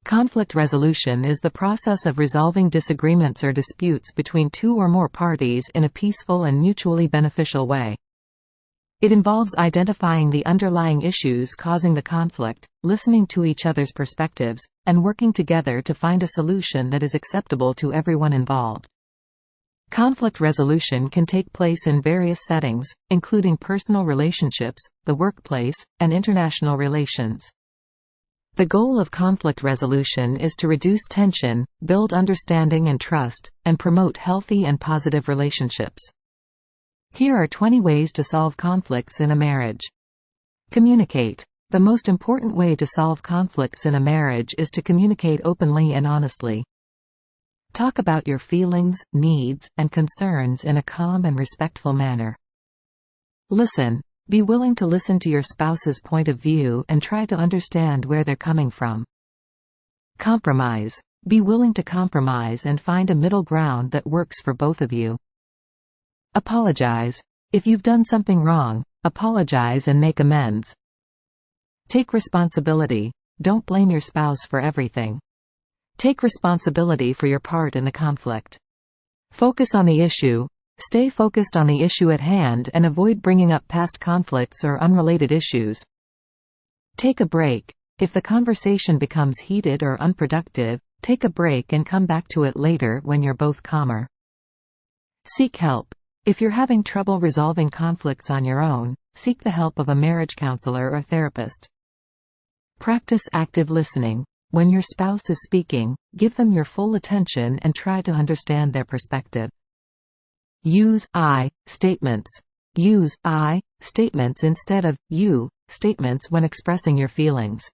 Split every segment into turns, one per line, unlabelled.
Conflict resolution is the process of resolving disagreements or disputes between two or more parties in a peaceful and mutually beneficial way. It involves identifying the underlying issues causing the conflict, listening to each other's perspectives, and working together to find a solution that is acceptable to everyone involved. Conflict resolution can take place in various settings, including personal relationships, the workplace, and international relations. The goal of conflict resolution is to reduce tension, build understanding and trust, and promote healthy and positive relationships. Here are 20 ways to solve conflicts in a marriage. Communicate. The most important way to solve conflicts in a marriage is to communicate openly and honestly. Talk about your feelings, needs, and concerns in a calm and respectful manner. Listen. Be willing to listen to your spouse's point of view and try to understand where they're coming from. Compromise. Be willing to compromise and find a middle ground that works for both of you. Apologize. If you've done something wrong, apologize and make amends. Take responsibility. Don't blame your spouse for everything. Take responsibility for your part in the conflict. Focus on the issue. Stay focused on the issue at hand and avoid bringing up past conflicts or unrelated issues. Take a break. If the conversation becomes heated or unproductive, take a break and come back to it later when you're both calmer. Seek help. If you're having trouble resolving conflicts on your own, seek the help of a marriage counselor or therapist. Practice active listening. When your spouse is speaking, give them your full attention and try to understand their perspective. Use I statements. Use I statements instead of you statements when expressing your feelings.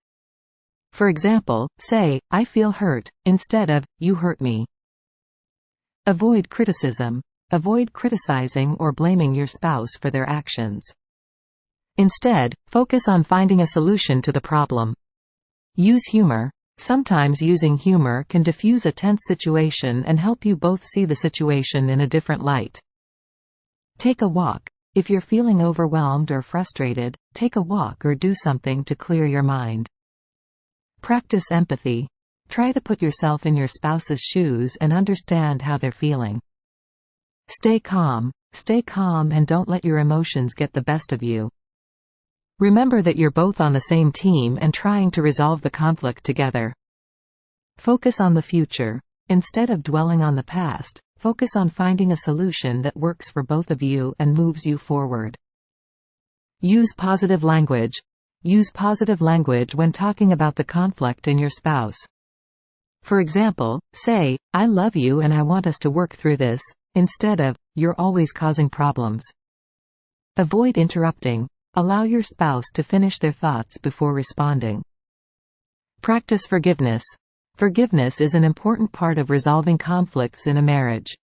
For example, say, "I feel hurt," instead of, "You hurt me." Avoid criticism. Avoid criticizing or blaming your spouse for their actions. Instead, focus on finding a solution to the problem. Use humor. Sometimes using humor can diffuse a tense situation and help you both see the situation in a different light. Take a walk. If you're feeling overwhelmed or frustrated, take a walk or do something to clear your mind. Practice empathy. Try to put yourself in your spouse's shoes and understand how they're feeling. Stay calm. Stay calm and don't let your emotions get the best of you. Remember that you're both on the same team and trying to resolve the conflict together. Focus on the future. Instead of dwelling on the past, focus on finding a solution that works for both of you and moves you forward. Use positive language. Use positive language when talking about the conflict in your spouse. For example, say, "I love you and I want us to work through this," instead of, "You're always causing problems." Avoid interrupting. Allow your spouse to finish their thoughts before responding. Practice forgiveness. Forgiveness is an important part of resolving conflicts in a marriage.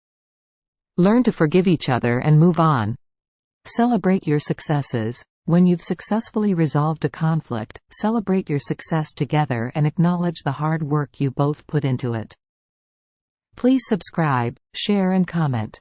Learn to forgive each other and move on. Celebrate your successes. When you've successfully resolved a conflict, celebrate your success together and acknowledge the hard work you both put into it. Please subscribe, share and comment.